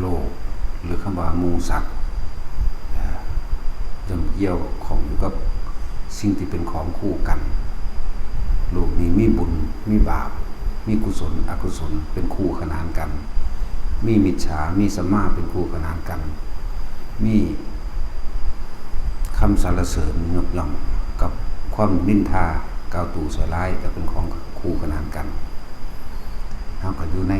โลกหรือคำว่าหมู่สัตว์จนเกี่ยวของอยู่กับสิ่งที่เป็นของคู่กันโลกนี้มีบุญมีบาปมีกุศลอกุศลเป็นคู่ขนานกันมีมิจฉามีสัมมาเป็นคู่ขนานกันมีคำสรรเสริญยกย่องกับความนินทากล่าวตู่ใส่ร้ายก็เป็นของคู่ขนานกันเราก็อยู่ใน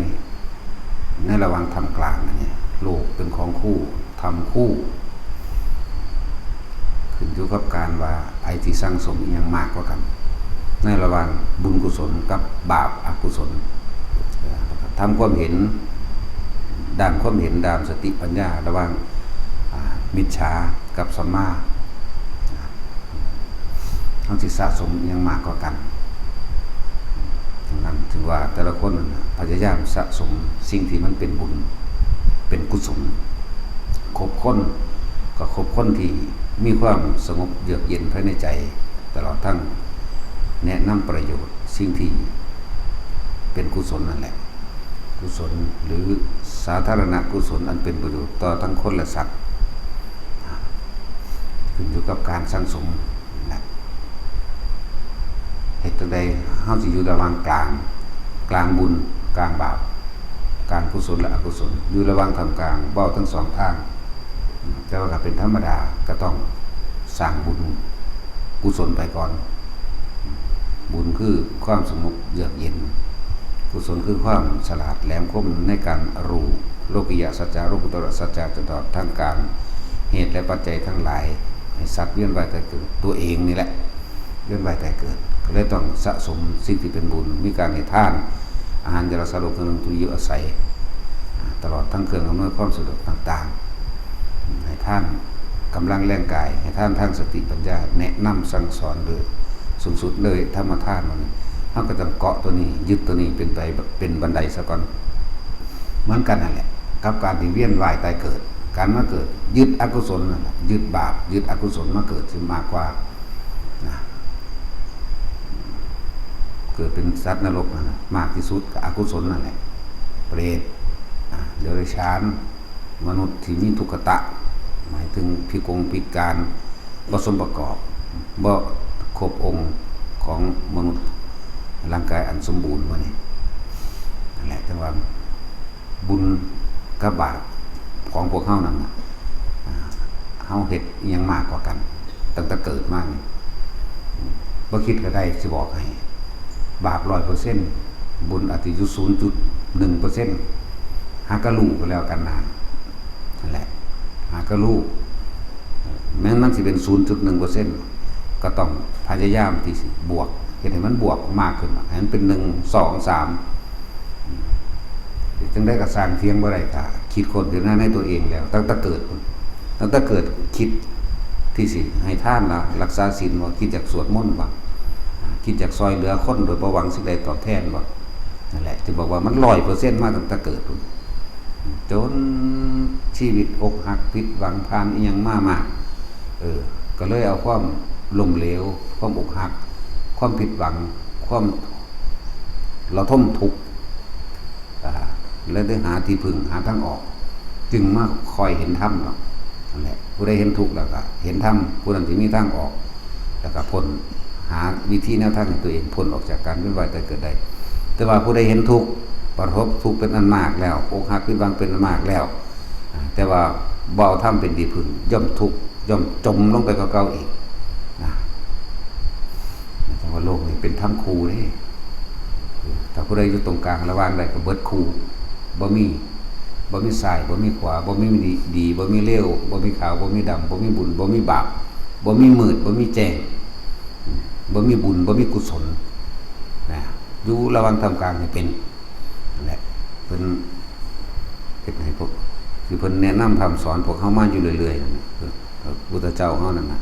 ระหว่างทำกลางนี่โลกเป็นของคู่ทำคู่ขึ้นอยู่กับการว่าไอ้ที่สร้างสมอย่างมากกว่ากันในระหว่างบุญกุศลกับบาปอกุศลทำความเห็นด้านความเห็นด้านสติปัญญาระหว่างมิจฉากับสัมมาทั้งที่สะสมยังมากกว่ากันนั้นถือว่าแต่ละคนพยายามสะสมสิ่งที่มันเป็นบุญเป็นกุศลคบคนก็คบคนที่มีความสงบเยือกเย็นภายในใจตลอดทั้งแนะนำประโยชน์สิ่งที่เป็นกุศลนั่นแหละกุศลหรือสาธารณกุศลอันเป็นประโยชน์ต่อทั้งคนและสัตว์ขึ้นอยู่กับการสร้างสมนะเหตุใดเฮาสิอยู่ระหว่างกลางบุญกลางบาปกลางกุศลและอกุศลอยู่ระหว่างทำกลางเบ้าทั้งสองทางแต่ว่าเป็นธรรมดาก็ต้องสร้างบุญกุศลไปก่อนบุญคือความสงบเยือกเย็นกุศลคือความฉลาดแหลมคมในการรู้โลกิยสัจจาโลกุตตรสัจจะจนตลอดทั้งการเหตุและปัจจัยทั้งหลายให้สัตว์เวียนว่ายตายเกิดตัวเองนี่แหละเวียนว่ายตายเกิดก็เลยต้องสะสมสิ่งที่เป็นบุญมีการให้ทานอาหารยาสลบเครื่องทุยอาศัยตลอดทั้งเครื่องอำนวยความสะดวกต่างๆให้ท่านกำลังแรงกายให้ท่านทางสติปัญญาแนะนำสั่งสอนเลยสูงสุดเลยธรรมทานมันเราก็ต้องเกาะตัวนี้ยึดตัวนี้เป็นบันไดซะก่อนเหมือนกันนั่นแหละกับการที่เวียนว่ายตายเกิดการมาเกิดยึดอกุศลนั่นแหละยึดบาปยึดอกุศลมาเกิดซึ่งมากกว่านะเกิดเป็นสัตว์นรกนั่นมากที่สุดกับอกุศลนั่นแหละเปรตเดรัจฉานมนุษย์ที่มีทุกขตะหมายถึงพิการบ่สมประกอบบ่ครบองค์ของมนุษย์ร่างกายอันสมบูรณ์มานี่นั่นแหละจังว่าบุญกับบาปของพวกเฮานั่นเฮาเฮ็ดยังมากกว่ากันตั้งแต่เกิดมานี่บ่คิดก็ได้สิบอกให้บาป 100% บุญอาจจะอยู่ 0.1% หากะลูกก็แล้วกันนะนั่นแหละหากะลูกแม้มันสิเป็น 0.1% ก็ต้องพยายามที่บวกเห็นให้มันบวกมากขึ้นให้มันเป็น1 2 3จึงได้กระสร้างเทียงบ่ได้ก็คิดคนอยู่หน้าในตัวเองแล้วตั้งแต่เกิดคิดที่สิให้ทานละรักษาศีลบ่คิดจากสวดมนต์บ่คิดจากซอยเหลือคนโดยบ่หวังสิ่งใดตอบแทนบ่นั่นแหละจึงบอกว่ามัน 100% มาตั้งแต่เกิดจนชีวิตอกหักผิดหวังผ่านอีหยังมากก็เลยเอาความล้มเหลวความอกหักความผิดหวังความเราท่มทุกข์แล้วได้หาที่พึ่งหาทางออกจึงมาคอยเห็นธรรมเนาะนั่นแหละผู้ใดเห็นทุกข์แล้วก็เห็นธรรมผู้นั้นที่มีทางออกแล้วก็พ้นหาวิธีแนวทางของตัวเองพ้นออกจากการเวียนว่ายตายเกิดได้แต่ว่าผู้ใดเห็นทุกข์ประสบทุกข์เป็นอันมากแล้วอกหักผิดหวังเป็นอันมากแล้วแต่ว่าบ่เอาธรรมเป็นที่พึ่งย่อมทุกข์ย่อมจมลงไปกับเก่าอีกนะแต่ว่าโลกนี้เป็นธรรมคู่นี่ถ้าผู้ใดอยู่ตรงกลางระหว่างใดก็เบิดคู่บ่มีซ้ายบ่มีขวาบ่มีดีบ่มีเลวบ่มีขาวบ่มีดำบ่มีบุญบ่มีบาปบ่มีมืดบ่มีแจ้งบ่มีบุญบ่มีกุศลนะอยู่ระหว่างทำกลางให้เป็นนั่นแหละเพิ่นเฮ็ดให้พวกคือเพิ่นแนะนำคำสอนพวกเฮามาอยู่เรื่อยๆพระพุทธเจ้าเฮานั่นน่ะ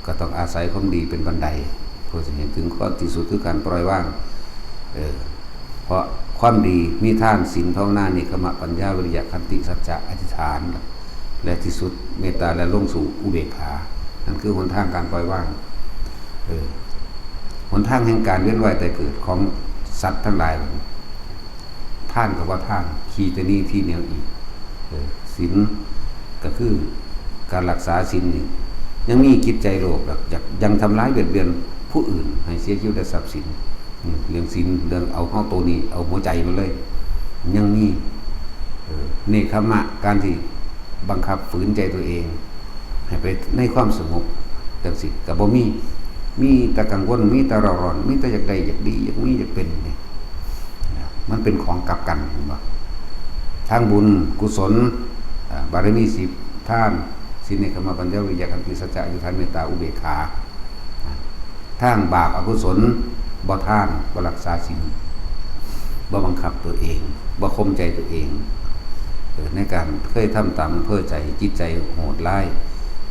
ก็ต้องอาศัยความดีเป็นบันไดเพื่อจะเห็นถึงข้อที่สุดคือการปล่อยวางเพราะความดีมีทานศีลภาวนานิกมะปัญญาวิริยะขันติสัจจะอธิษฐานและที่สุดเมตตาและลงสู่อุเบกขานั่นคือหนทางการปล่อยวางหนทางแห่งการเวียนว่ายตายเกิดของ สัตว์ทั้งหลายท่านกับว่าท่านขี่แต่นี้ที่เหนียวอีก ศีลก็คือการรักษาศีลนี่ยังมีจิตใจโลภอยากยังทำร้ายเบียดเบียนผู้อื่นให้เสียชีวิตและทรัพย์สินเรื่องศีลเรื่องเอาเข้าตัวนี้เอาหัวใจมาเลยยังมีเนคขมะการที่บังคับฝืนใจตัวเองให้ไปในความสงบจังสิก็บ่มีแต่กังวลมีแต่ร้อนมีแต่อยากได้อยากดีอยากมีอยากเป็นนี่มันเป็นของกลับกันเห็นบ่ทางบุญกุศลบารมี10ท่านศีลเนคขมะปัญญาวิริยะขันติสัจจะอธิษฐานเมตตาอุเบกขาทางบาปอกุศลบ่ท่านบ่รักษาศีลบ่บังคับตัวเองบ่ข่มใจตัวเองในการเคยทำตามเพื่อใจจิตใจโหดร้าย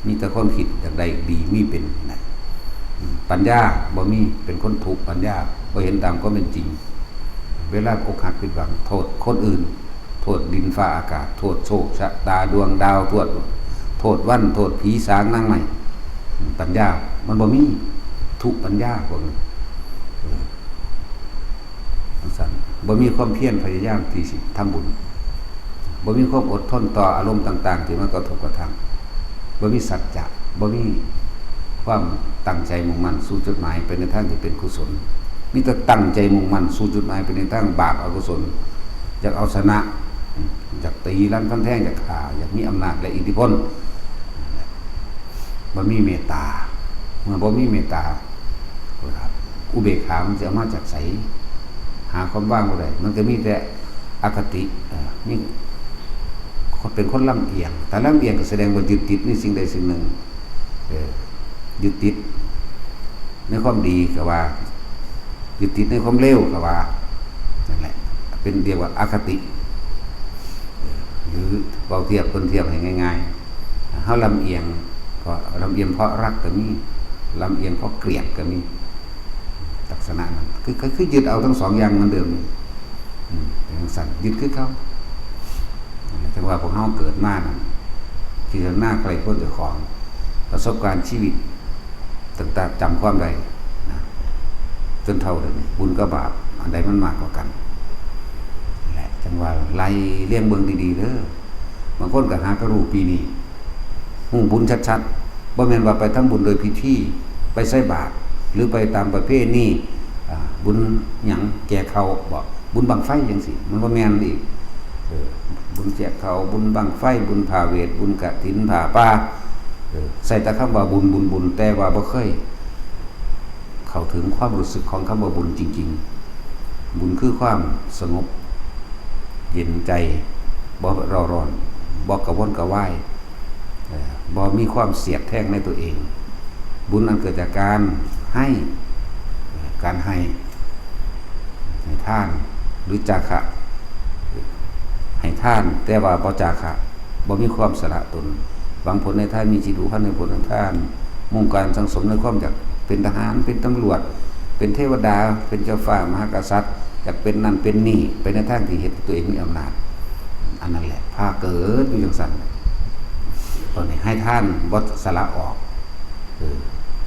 มีแต่ความผิดอย่างใดดีมีเป็นนะปัญญาบ่มีเป็นคนถูกปัญญาบ่เห็นตามก็เป็นจริงเวลาอกหักผิดหวังโทษคนอื่นโทษดินฟ้าอากาศโทษโชคชะตาดวงดาวโทษวันโทษผีสางนางใหม่ปัญญามันบ่มีทุกปัญญาพวกนี้สั่นบ่มีความเพียรพยายามที่สิทำบุญบ่มีความอดทนต่ออารมณ์ต่างๆที่มันกระทบกระทั่งบ่มีสัจจะบ่มีความตั้งใจมุ่งมั่นสู่จุดหมายไปในทางที่เป็นกุศลมีแต่ตั้งใจมุ่งมั่นสู่จุดหมายไปในทางบาปอกุศลอยากเอาชนะอยากตีรันฟันแทงอยากฆ่าอยากมีอำนาจและอิทธิพลบ่มีเมตตาเมื่อบ่มีเมตตาอุเบกขามันจะมาจากไสหาความว่างบ่ได้มันก็มีแต่อคตินี่เป็นคนลำเอียงแต่ลำเอียงก็แสดงว่ายึดติดในสิ่งใดสิ่งหนึ่งยึดติดในความดีก็ว่ายึดติดในความเลวก็ว่านั่นแหละเป็นเรียกว่าอคติหรือเบาเทียบคนเทียบให้ง่ายๆเฮาลำเอียงก็ลำเอียงเพราะรักก็มีลำเอียงเพราะเกลียดก็มีลักษณะนั้นคือยึดเอาทั้งสองอย่างเหมือนเดิมเป็นสั่นยึดคือเขาแต่ว่าพวกเฮาเกิดมาที่หน้าใครพ้นจากของประสบการณ์ชีวิตต่างๆจำความใดจนเท่าเลยบุญกับบาปอันใดมันมากกว่ากันแหละจังว่าไล่เลี้ยงเบิ่งดีๆเด้อบางคนก็หากระรูปีนี้หูบุญชัดๆบ่แม่นว่าไปทำบุญโดยพิธีไปใส่บาตรหรือไปตามประเพณีบุญหยังแก่เขาบ่บุญบังไฟจังซี่มันบ่แม่นอีกบุญแจกเขาบุญบังไฟบุญผ่าเวทบุญกฐินผ่าป่าใส่แต่คำว่าบุญแต่ว่าบ่เคยเข้าถึงความรู้สึกของคำว่าบุญจริงๆบุญคือความสงบเย็นใจบ่ร้อนบ่กระวนกระวายบ่มีความเสียดแทงในตัวเองบุญอันเกิดจากการให้ทานหรือจาคะให้ทานแต่ว่าบ่จาคะบ่มีความสละตนหวังผลในทานมีจิตอุพันในผลในทานมุ่งการสังสมในความอยากเป็นทหารเป็นตำรวจเป็นเทวดาเป็นเจ้าฟ้ามหากษัตริย์อยากเป็นนั่นเป็นนี่ไปในทางที่เฮ็ดตัวเองมีอำนาจอันนั้นแหละพาเกิดอยู่จังซั่นตอนนี้ให้ทานบ่สละออก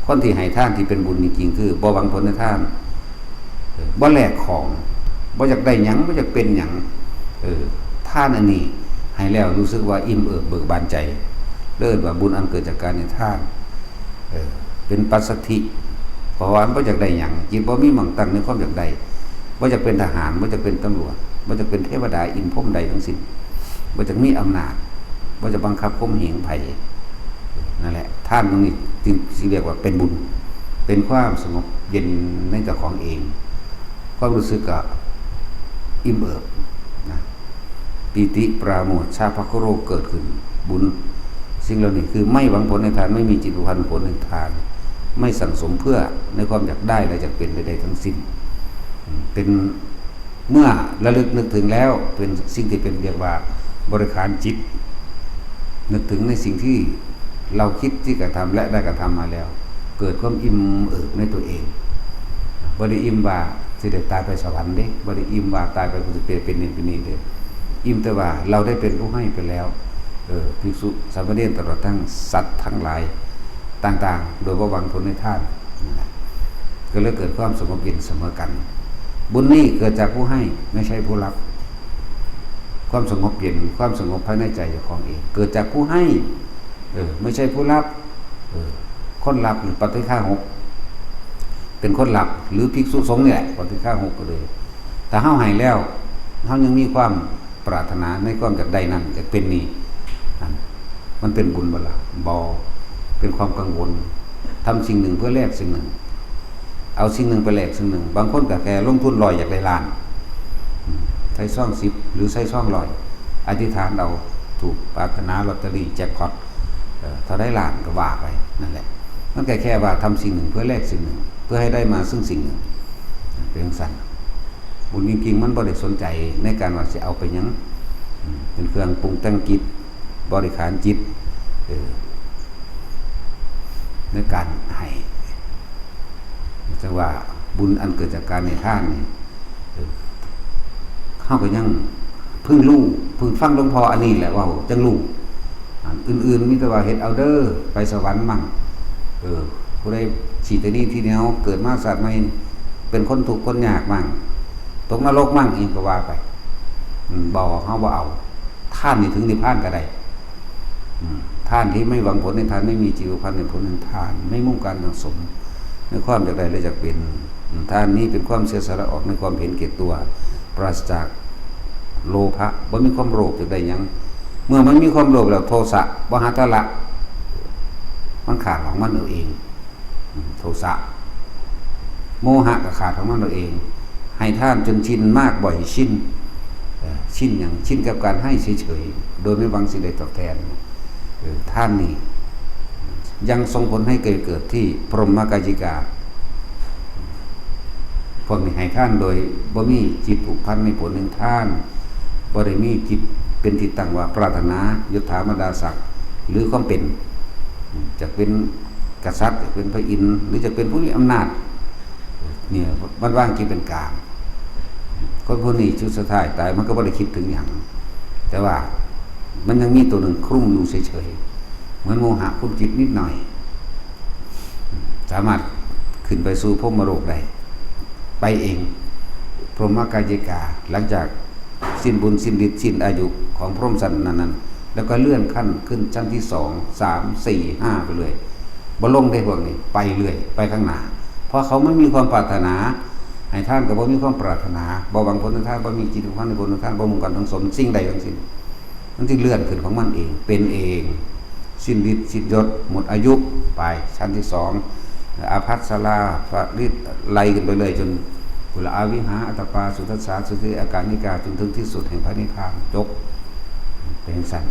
คนที่ให้ทานที่เป็นบุญจริงๆคือบ่หวังผลในทานบ่แลกของบ่อยากได้หยังบ่อยากเป็นหยังทานอันนี้ให้แล้วรู้สึกว่าอิ่มเอิบเบิกบานใจเลิศว่าบุญอันเกิดจากการให้ทานเป็นปัสสัทธิเพราะว่าบ่อยากได้หยังจิตบ่มีหม่องตั้งในความอยากได้บ่อยากเป็นทหารบ่อยากเป็นตำรวจบ่อยากเป็นเทวดาอินพรหมใดทั้งสิ้นบ่อยากมีอำนาจบ่อยากบังคับข่มเหงไผนั่นแหละทานตรงนี้จึงเรียกว่าเป็นบุญเป็นความสงบเย็นในเจ้าของเองความรู้สึกก็อิ่มเอิบนะปิติปราโมทย์ชาภคโรเกิดขึ้นบุญสิ่งเหล่านี้คือไม่หวังผลในทานไม่มีจิตอุพันผลในทานไม่สั่งสมเพื่อในความอยากได้และอยากเป็นใดๆทั้งสิ้นเป็นเมื่อระลึกนึกถึงแล้วเป็นสิ่งที่เป็นเรียกว่าบริขารจิตนึกถึงในสิ่งที่เราคิดที่กระทำและได้กระทำมาแล้วเกิดความอิ่มเอิบในตัวเองบ่ได้อิ่มว่าสิได้ตายไปสวรรค์เด้บ่ได้อิ่มว่าตายไปกุฏิเป็นนี่เป็นนี่เด้อิ่มแต่ว่าเราได้เป็นผู้ให้ไปแล้วภิกษุสามเณรตลอดทั้งสัตว์ทั้งหลายต่างๆโดยบ่หวังผลในทานก็เลยเกิดความสงบเย็นเสมอกันบุญนี้เกิดจากผู้ให้ไม่ใช่ผู้รับ ความสงบเย็นความสงบภายในใจเจ้าของเองเกิดจากผู้ให้ไม่ใช่ผู้รับคนรับหรือปฏิฆาหกเป็นคนรับหรือภิกษุสงฆ์นี่แหละปฏิฆาหกก็เลยแต่เฮาให้แล้วเฮายังมีความปรารถนาในความอยากได้นั่นอยากเป็นนี่มันเป็นบุญบ่ล่ะบ่เป็นความกังวลทำสิ่งหนึ่งเพื่อแลกสิ่งหนึ่งเอาสิ่งหนึ่งไปแลกสิ่งหนึ่งบางคนก็แค่ลงทุน100อยากได้ล้านใช้ซ่อง10หรือใช้ซ่อง100อธิษฐานเอาถูกปรารถนาลอตเตอรี่แจ็คพอตถ้าได้ล้านก็ว่าไปนั่นแหละมันแค่ว่าทำสิ่งหนึ่งเพื่อแลกสิ่งหนึ่งเพื่อให้ได้มาซึ่งสิ่งหนึ่งเป็นสั่นบุญจริงๆมันบ่ได้สนใจในการว่าสิเอาไปหยังเป็นเครื่องปรุงแต่งจิตบริขารจิตในการให้จังว่าบุญอันเกิดจากการในท่านนี่เข้าก็ยังพึ่งรู้พึ่งฟังหลวงพ่ออันนี้แหละว่าจังรู้อื่นๆมีแต่ว่าเฮ็ดเอาเด้อไปสวรรค์มั่งผู้ใดฉีดแต่นี้ทีเดียวเกิดมาศาสตร์ใหม่เป็นคนทุกข์คนยากมั่งตกนรกมั่งอีกก็ว่าไปบ่เฮาบ่เอาท่านนี่ถึงนิพพานก็ได้ท่านที่ไม่หวังผลในทานไม่มีจิตพันธ์ในผลในทานไม่มุ่งการสังสมในความอยากได้และอยากเป็นทานนี้เป็นความเสียสละออกในความเห็นแก่ตัวปราศจากโลภะบ่มีความโลภอยากได้หยังเมื่อมันมีความโลภแล้วโทสะวหตละมันขาดของมันเองโทสะโมหะก็ขาดของมันเองให้ท่านจนชินมากบ่อยชินอย่างชินกับการให้เฉยๆโดยไม่หวังสิ่งใดตอบแทนท่านนี่ยังส่งผลให้เกิดที่พรหมกายิกาพวกนี้ให้ท่านโดยบ่มีจิตผูกพันในผลหนึ่งท่านบ่ได้มีจิตเป็นที่ตั้งว่าปรารถนายศถาบรรดาศักดิ์หรือความเป็นจะเป็นกษัตริย์จะเป็นพระอินทร์หรือจะเป็นผู้มีอำนาจเนี่ยมันว่างจิตเป็นกลางคนพวกนี้ชุดสุดท้ายตายมันก็บ่ได้คิดถึงอย่างแต่ว่ามันยังมีตัวหนึ่งครุ่มอยู่เฉยๆเหมือนโมหะคุ้มจิตนิดหน่อยสามารถขึ้นไปสู่พรหมโลกได้ไปเองพรหมกายิกาหลังจากสิ้นบุญสิ้นฤทธิ์สิ้นอายุของพรหมสันนั้นแล้วก็เลื่อนขั้นขึ้นชั้นที่2 3 4 5ไปเลยบ่ลงได้พวกนี้ไปเรื่อยไปข้างหน้าเพราะเขาไม่มีความปรารถนาให้ท่านก็บ่มีความปรารถนาบ่หวังผลในท่านบ่มีจิตของท่านในผลของท่านบ่มุ่งการทั้งสมสิ่งใดทั้งสิ้นมันที่เลื่อนขึ้นของมันเองเป็นเองสิ้นฤทธิ์สิ้นยศหมดอายุไปชั้นที่2อาภัสสราปริตไล่กันไปเลยจนกุลอาวิหาอัตตปาสุทัสสาสุติอาการนิกาจนถึงที่สุดแห่งพระนิพพานจบเป็นสั้น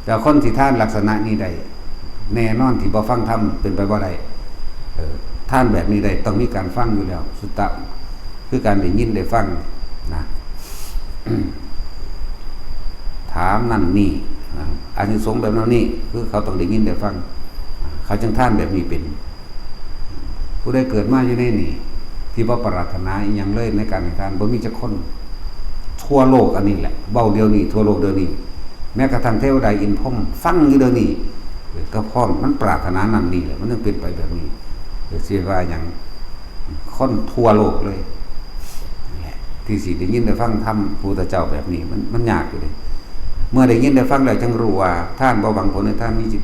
แต่คนที่ท่านลักษณะนี้ได้แน่นอนที่บ่ฟังธรรมเป็นไปบ่ได้ท่านแบบนี้ได้ต้องมีการฟังอยู่แล้วสุตตะคือการได้ยินได้ฟังนะถามนั่นนี่อานิสงส์แบบนั้นนี่คือเขาต้องได้ยินได้ฟังเขาจึงท่านแบบนี้เป็นผู้ได้เกิดมาอยู่ในนี่ที่บ่ปรารถนาอีหยังเลยในการให้ทานบ่มีจักคนทั่วโลกอันนี้แหละเว้าเดียวนี้ทั่วโลกเดียวนี้แม้กระทั่งเทวดาอินพรหมฟังอยู่เดี๋ยวนี้ก็พร้อมมันปรารถนานั่นนี่แหละมันต้องเป็นไปแบบนี้เสียว่าอย่างคนทั่วโลกเลยที่สิได้ยินได้ฟังธรรมพุทธเจ้าแบบนี้มันยากอยู่เลยเมื่อได้ยินได้ฟังแล้วจึงรู้ว่าท่านบ่หวังผลในท่านมีจิต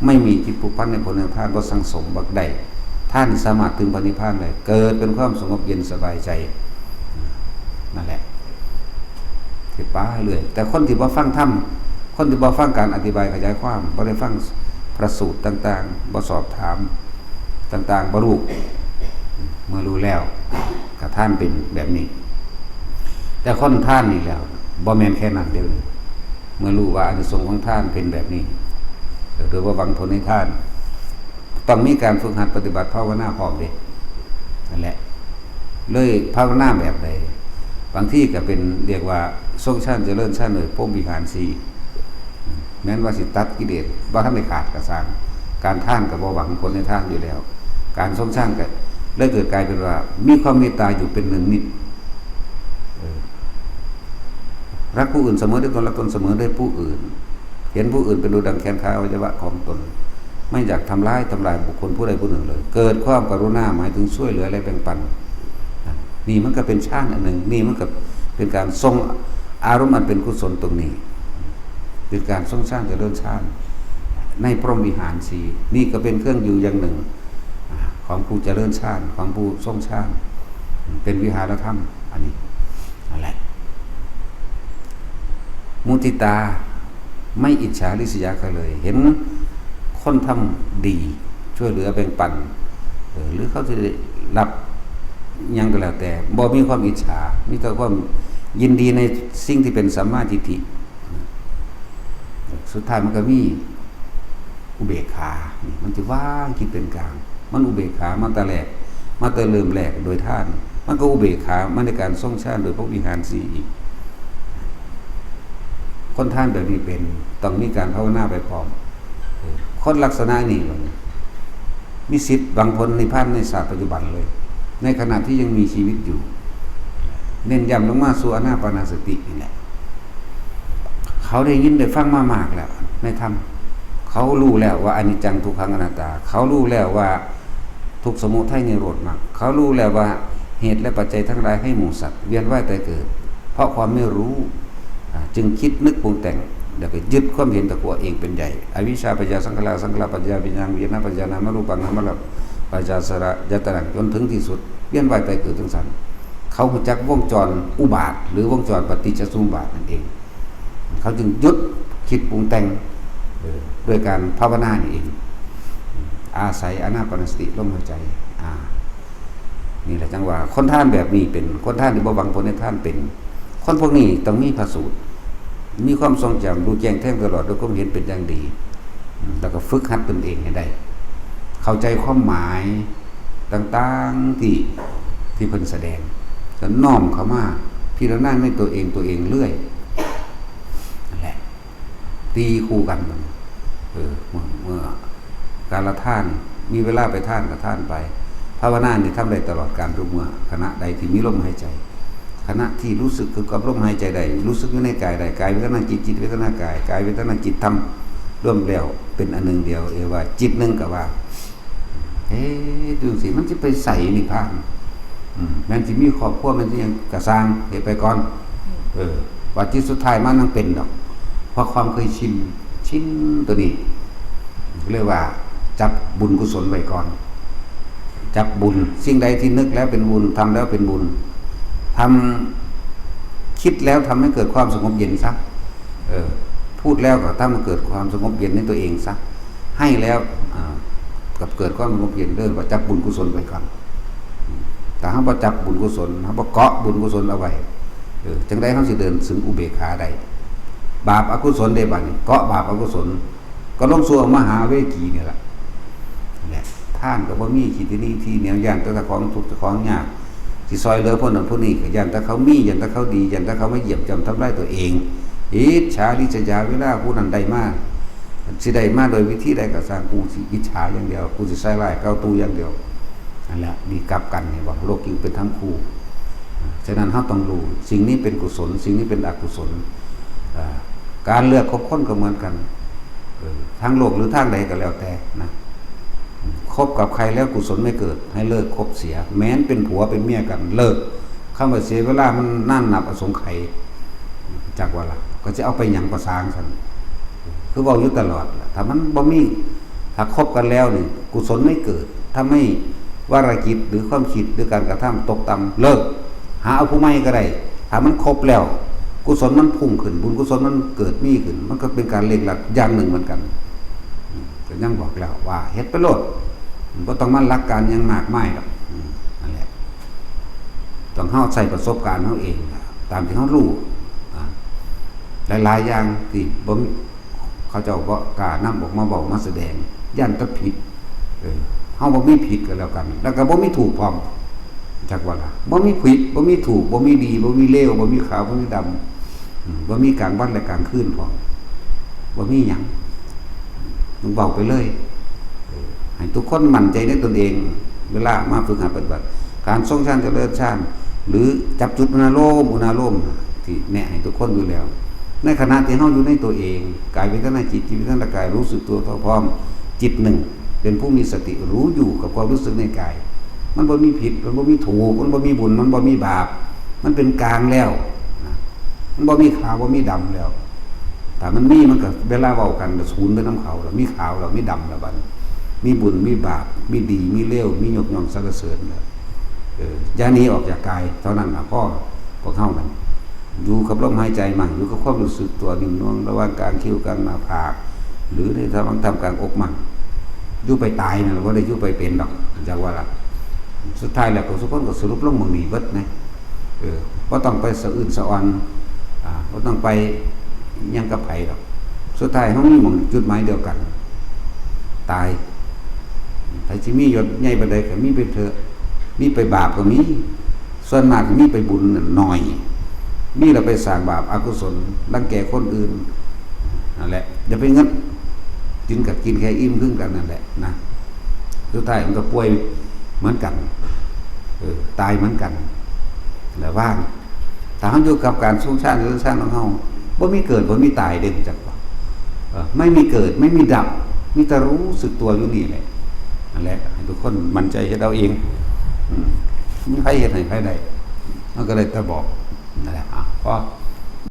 ไม่มีจิตผูกพันในผลในท่านบ่สังสมบักใดท่านสามารถถึงพระนิพพานได้เกิดเป็นความสงบเย็นสบายใจนั่นแหละที่ป้าเรื่อยแต่คนที่บ่ฟังธรรมคนที่บ่ฟังการอธิบายขยายความบ่ได้ฟังพระสูตรต่างๆบ่สอบถามต่างๆบ่รู้เมื่อรู้แล้วก็ท่านเป็นแบบนี้แต่คนท่านนี่แล้วบ่แม่นแค่นั้นเดียวเมื่อรู้ว่าอานิสงส์ของท่านเป็นแบบนี้หรือว่าหวังผลในท่านต้องมีการฝึกหัดปฏิบัติภาวนาพร้อมเด้นั่นแหละเลยภาวนาแบบใดบางที่ก็เป็นเรียกว่าทรงชั้นเจริญชั้นเลยพรหมวิหาร4แม้นว่าสิตัดกิเลสบ่ทันได้ขาดก็สร้างการท่านก็บ่หวังผลในท่านอยู่แล้วการทรงชั้นก็เลยเกิดกลายเป็นว่ามีความเมตตาอยู่เป็นหนึ่งนิดรักผู้อื่นเสมอด้วยตนรักตนเสมอด้วยผู้อื่นเห็นผู้อื่นเป็นดูดังแขนขาอวัยวะของตนไม่อยากทำลายบุคคลผู้ใดผู้หนึ่งเลยเกิดความกรุณาหมายถึงช่วยเหลือและแบ่งปันนี่มันก็เป็นชาติอันหนึ่งนี่มันก็เป็นการทรงอ อารมณ์มันเป็นกุศลตรงนี้เป็นการทรงชาติเจริญชาติในพรหมวิหารสีนี่ก็เป็นเครื่องอยู่อย่างหนึ่งของผู้เจริญชาติของผู้ทรงชาติเป็นวิหารธรรมอันนี้นั่นแหละมุทิตาไม่อิจฉาริษยาใครเลยเห็นคนทำดีช่วยเหลือแบ่งปันหรือเขาจะได้รับยังก็แล้วแต่บ่มีความอิจฉามีแต่ความยินดีในสิ่งที่เป็นสัมมาทิฏฐิสุดท้ายมันก็มีอุเบกขามันจะว่างคิดเป็นกลางมันอุเบกขามาแต่แรกมาแต่เริ่มแรกโดยท่านมันก็อุเบกขามาในการทรงชาติโดยพระวิหารสีอีกคนท่านแบบนี้เป็นต้องมีการภาวนาไปพร้อมคนลักษณะนี้มีสิทธิ์บางคนในพานในศาสตร์ปัจจุบันเลยในขณะที่ยังมีชีวิตอยู่เน้นย้ำลงมาสู่อานาปานสตินี่แหละเขาได้ยินได้ฟังมามากแล้วในธรรมเขารู้แล้วว่าอนิจจังทุกขังอนัตตาเขารู้แล้วว่าทุกสมุทัยนิโรธมรรคเขารู้แล้วว่าเหตุและปัจจัยทั้งหลายให้หมู่สัตว์เวียนว่ายตายเกิดเพราะความไม่รู้จึงคิดนึกปรุงแต่งเดี๋ยวก็ยึดความเห็นแต่ตัวเองเป็นใหญ่อวิชชาปัญญาสังขารสังขารปัญญาวิญญาณวิญญาณปัญญานามรูปังนามรูปปัญญาสระยตนะจนถึงที่สุดเวียนว่ายตายเกิดทั้งสันเขารู้จักวงจรอุบาทหรือวงจรปฏิจจสมุปบาทนั่นเองเขาจึงยึดคิดปรุงแต่งด้วยการภาวนานี่เองอาศัยอานาปานสติลมหายใจนี่แหละจังว่าคนท่านแบบนี้เป็นคนท่านที่บ่หวังผลในท่านเป็นคนพวกนี้ต้องมีพระสูตรมีความทรงจำรู้แจ้งแท่งตลอดด้วยความเห็นเป็นอย่างดีแล้วก็ฝึกหัดตนเองให้ได้เข้าใจความหมายต่างๆที่เพิ่นแสดงก็น้อมเข้ามาพิจารณาในตัวเองเรื่อยนั่นแหละตีคู่กันเมื่อการละท่านมีเวลาไปท่านกับท่านไปภาวนานี่ทำได้ตลอดการทุกเมื่อขณะใดที่มีลมหายใจขณะที่รู้สึกคือกับลมหายใจใดรู้สึกอยู่ในกายใดกายเวทนาจิตจิตเวทนากายกายเวทนาจิตทำร่วมแล้วเป็นอันหนึ่งเดียวว่าจิตหนึ่งกับว่าดูสิมันจะไปใส่นิพพานมันจะมีครอบครัวมันจะยังกระสร้างเหตุไปก่อนว่าที่สุดท้ายมันต้องเป็นดอกเพราะความเคยชินตัวนี้เรียกว่าจับบุญกุศลไว้ก่อนจับบุญสิ่งใดที่นึกแล้วเป็นบุญทำแล้วเป็นบุญทำคิดแล้วทำให้เกิดความสงบเย็นซะพูดแล้วก็ทำให้เกิดความสงบเย็นในตัวเองซะให้แล้วกับเกิดความสงบเย็นเดินว่าจับบุญกุศลไว้ก่อนแต่ถ้าบ่จับบุญกุศลถ้าบ่เกาะบุญกุศลเอาไว้จังได้เขาสิเดินถึงอุเบกขาได้บาปอกุศลได้บัดนี้เกาะบาปอกุศลก็ลงสู่มหาเวกีนี่แหละท่านก็บ่มีขีดที่นี่ที่แนวย่านแต่ของทุกข์ของยากที่ซอยเหลือพวกนั้นพวกนี้ก็ย่านแต่เขามีย่านแต่เขาดีย่านแต่เขาไม่เหยียบย่ำทำลายตัวเองอิจฉาริษยาเวลาผู้นั้นได้มาสิได้มาโดยวิธีใดก็สร้างกูสิอิจฉาอย่างเดียวกูสิใส่ร้ายเกาตูอย่างเดียวนั่นแหละมีกลับกันนี่ว่าโลกอยู่เป็นทั้งคู่ฉะนั้นเฮาต้องรู้สิ่งนี้เป็นกุศลสิ่งนี้เป็นอกุศลการเลือกคบคนก็เหมือนกันทางโลกหรือทางใดก็แล้วแต่นะคบกับใครแล้วกุศลไม่เกิดให้เลิกคบเสียแม้นเป็นผัวเป็นเมียกันเลิกคำว่าเสียเวลามันนั่นนับอสงไขยจากว่าล่ะก็จะเอาไปหยังประสางซั่นคือเว้าอยู่ตลอดถ้ามันบ่มีถ้าคบกันแล้วนี่กุศลไม่เกิดถ้าไม่วาระจิตหรือความคิดหรือการกระทำตกต่ำเลิกหาเอาผู้ใหม่ก็ได้ถ้ามันครบแล้วกุศลมันพุ่งขึ้นบุญกุศลมันเกิดมีขึ้นมันก็เป็นการเล็งหลักอย่างหนึ่งเหมือนกันก็ยังบอกแล้วว่าเฮ็ดไปโลดบ่ต้องมารักกันยังมากมายหรอกนั่นแหละต้องเฮาใช้ประสบการณ์เฮาเองตามที่เฮารู้หลายๆอย่างที่บ่เขาเจ้าบ่กล้านำออกมาบอกมาแสดงย่านตะผิดเฮาบ่มีผิดกันแล้วกันแล้วก็บ่มีถูกพร้อมจักว่าล่ะบ่มีผิดบ่มีถูกบ่มีดีบ่มีเลวบ่มีขาวบ่มีดำบ่มีกลางวันและกลางคืนพร้อมบ่มีหยังมึงเว้าไปเลยให้ทุกคนมั่นใจในตนเองเวลามาฝึกหัดปฏิบัติการทรงฌานเจริญฌานหรือจับจุดอุณาโลมที่แนะให้ทุกคนอยู่แล้วในขณะที่เฮาอยู่ในตัวเองกายเวทนาจิตจิตเวทนากายรู้สึกตัวเท่าพร้อมจิตหนึ่งเป็นผู้มีสติรู้อยู่กับความรู้สึกในกายมันบ่มีผิดมันบ่มีถูกมันบ่มีบุญมันบ่มีบาปมันเป็นกลางแล้ว มันบ่มีขาวบ่มีดำแล้วแต่มันมีมันก็เวลาเว้ากันศูนย์ไปน้ำเขาแล้วมีขาวแล้วมีดำแล้วบัดมีบุญมีบาปมีดีมีเลวมียกย่องสรรเสริญแล้วอย่าหนีออกจากกายเท่านั้นล่ะพ่อพวกเฮานั้นอยู่กับลมหายใจมั่งอยู่กับความรู้สึกตัวนิ่มนวลระหว่างกลางคิ้วกลางหน้าผากหรือในทำกลางอกมั่งอยู่ไปตายนั่นบ่ได้อยู่ไปเป็นดอกจักว่าล่ะสุดท้ายแล้วก็ทุกคนก็สรุปลงหม้องนี้เบิดนะบ่ต้องไปสะอื้นสะออนบ่ต้องไปยังกับไผดอกสุดท้ายเฮามีหม้องจุดหมายเดียวกันตายไผสิมียศใหญ่ปานใดก็มีไปเถอะมีไปบาปก็มีส่วนมากมีไปบุญน้อยมีแล้วไปสร้างบาปอกุศลรังแกคนอื่นนั่นแหละอย่าไปงัดกินกับกินแค่อิ่มครึ่งกันนั่นแหละนะสุดท้ายมันก็ป่วยเหมือนกันตายเหมือนกันแล้วว่างถ้าเฮาอยู่กับการสร้างชาติของเฮาบ่มีเกิดบ่มีตายเด้จักว่าไม่มีเกิดไม่มีดับมีแต่รู้สึกตัวอยู่นี่แหละนั่นแหละให้ทุกคนมั่นใจเฮ็ดเอาเองมีใครเฮ็ดให้ใครได้มันก็เลยจะบอกนั่นแหละพอ